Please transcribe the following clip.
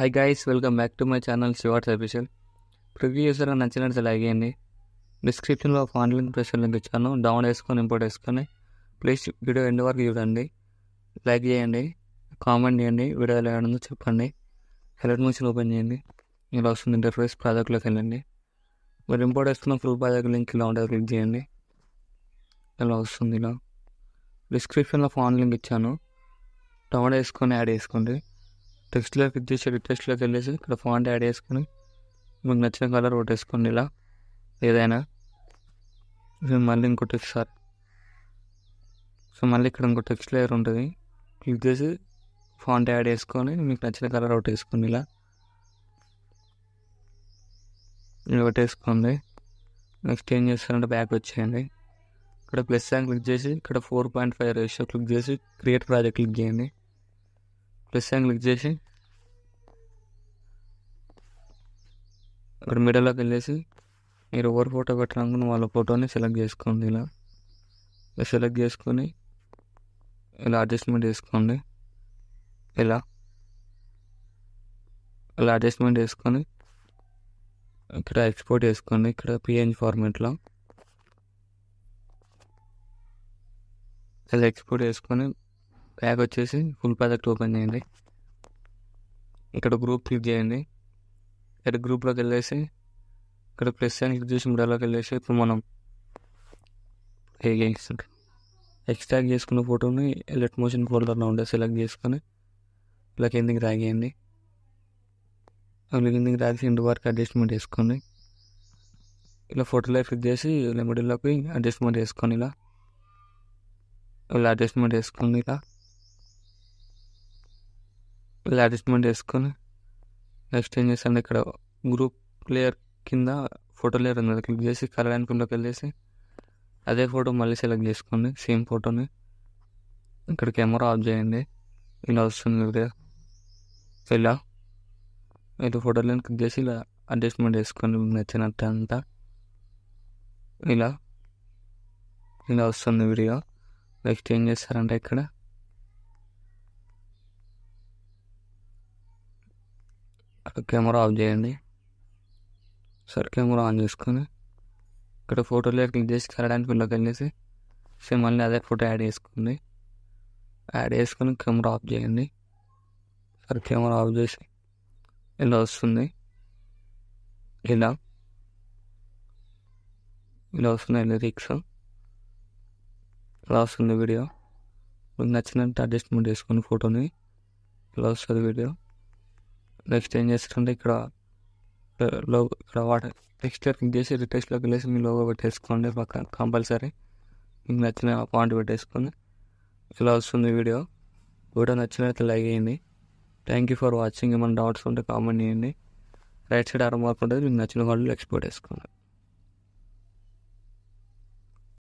Hi guys, welcome back to my channel shorts episode. Preview యూజర్గా నచ్చినట్టు like చేయండి. డిస్క్రిప్షన్లో ఒక ఆన్లైన్ ప్రెషర్ లింక్ ఇచ్చాను, డౌన్ వేసుకొని ఇంపోర్ట్ వేసుకొని ప్లీజ్ వీడియో ఎండ్ వరకు చూడండి. లైక్ చేయండి, కామెంట్ చేయండి, వీడియో ఎలా ఉందో చెప్పండి. హెలెట్ మిషన్ ఓపెన్ చేయండి. ఇలా వస్తుంది ఇంటర్ఫేస్. ప్రాజెక్ట్లోకి వెళ్ళండి. మీరు ఇంపోర్ట్ వేసుకున్న ఫుల్ ప్రాజెక్ట్ లింక్ ఇలా ఉంటుంది, క్లిక్ చేయండి. ఇలా వస్తుంది. ఇలా డిస్క్రిప్షన్లో ఫాన్ లింక్ ఇచ్చాను, డౌన్ వేసుకొని యాడ్ చేసుకోండి. టెక్స్ట్లో క్లిక్ చేసి టెక్స్ట్లోకి వెళ్ళేసి ఇక్కడ ఫాంట్ యాడ్ చేసుకొని మీకు నచ్చిన కలర్ కొట్టేసుకోండి. ఇలా ఏదైనా మళ్ళీ ఇంకో టెక్స్ట్ మళ్ళీ ఇక్కడ ఇంకో టెక్స్ట్ లేయర్ ఉంటుంది, క్లిక్ చేసి ఫాంట్ యాడ్ చేసుకొని మీకు నచ్చిన కలర్ కొట్టేసుకోండి. ఇలా కొట్టేసుకోండి. నెక్స్ట్ ఏం చేస్తారంటే బ్యాక్ వచ్చేయండి. ఇక్కడ ప్లస్ సైన్ క్లిక్ చేసి ఇక్కడ 4.5 రేషియో క్లిక్ చేసి క్రియేట్ ప్రాజెక్ట్ క్లిక్ చేయండి. ప్లస్ సైన్ క్లిక్ చేసి అక్కడ మిడిల్లోకి వెళ్ళేసి మీరు ఎవరు ఫోటో పెట్టాలనుకున్న వాళ్ళ ఫోటోని సెలెక్ట్ చేసుకోండి. ఇలా సెలెక్ట్ చేసుకొని ఇలా అడ్జస్ట్మెంట్ చేసుకోండి. ఇలా అడ్జస్ట్మెంట్ చేసుకొని ఇక్కడ ఎక్స్పోర్ట్ చేసుకోండి. ఇక్కడ PNG ఫార్మేట్లో ఇలా ఎక్స్పోర్ట్ చేసుకొని బ్యాక్ వచ్చేసి ఫుల్ ప్రాజెక్ట్ ఓపెన్ చేయండి. ఇక్కడ గ్రూప్ క్లిక్ చేయండి. ఇక్కడ గ్రూప్లోకి వెళ్ళేసి ఇక్కడ ప్లస్ అని క్లిక్ చేసి మిడిల్లోకి వెళ్ళేసి ఇప్పుడు మనం ఎక్స్ట్రాక్ట్ చేసుకున్న ఫోటోని ఎలెట్ మోషన్ ఫోల్డర్లో ఉండే సెలెక్ట్ చేసుకొని ఇలా కిందికి రాగేయండి. కిందికి రాసి ఇంటి వరకు అడ్జస్ట్మెంట్ చేసుకోండి. ఇలా ఫోటోలో క్లిక్ చేసి ఇలా మిడిల్లోకి అడ్జస్ట్మెంట్ చేసుకొని ఇలా అడ్జస్ట్మెంట్ చేసుకోండి. ఇలా అడ్జస్ట్మెంట్ చేసుకొని నెక్స్ట్ ఏం చేస్తాను, ఇక్కడ గ్రూప్ లేయర్ కింద ఫోటో లేయర్ ఉంది, క్లిక్ చేసి కలర్ అనుకుంటూకి వెళ్ళేసి అదే ఫోటో మళ్ళీ సెలెక్ట్ చేసుకోండి. సేమ్ ఫోటోని ఇక్కడ కెమెరా ఆఫ్ చేయండి. ఇలా వస్తుంది వీడియో. ఇలా అయితే ఫోటోలను క్లిక్ చేసి ఇలా అడ్జస్ట్మెంట్ చేసుకోండి నచ్చినట్టు అంతా. ఇలా వస్తుంది వీడియో. నెక్స్ట్ ఏం చేస్తారంటే ఇక్కడ కెమెరా ఆఫ్ చేయండి. సరే కెమెరా ఆన్ చేసుకొని ఇక్కడ ఫోటోలో క్లిక్ చేసి కలడానికి వీళ్ళకి వెళ్ళేసి సేమ్ మళ్ళీ అదే ఫోటో యాడ్ చేసుకొని కెమెరా ఆఫ్ చేయండి. సరే కెమెరా ఆఫ్ చేసి ఇలా వస్తుంది. ఇలా వస్తుంది లిరిక్స్. ఇలా వస్తుంది వీడియో. మీకు నచ్చినట్టు అడ్జస్ట్మెంట్ చేసుకుని ఫోటోని ఇలా వస్తుంది వీడియో. నెక్స్ట్ ఏం చేస్తారంటే ఇక్కడ వాటర్ టెక్స్ట్లో క్లిక్ చేసి రిటెక్స్ట్లోకి వెళ్ళేసి మీ లోగో పెట్టేసుకోండి పక్కన కంపల్సరీ. మీకు నచ్చిన ఫాంట్ పెట్టేసుకొని ఇలా వస్తుంది వీడియో. నచ్చినట్టు లైక్ చేయండి. Thank you for watching. ఏమైనా డౌట్స్ ఉంటే కామెంట్ చేయండి. రైట్ సైడ్ ఆరో మార్క్ ఉంటుంది, మీకు నచ్చిన వాళ్ళు ఎక్స్పోర్ట్ చేసుకోండి.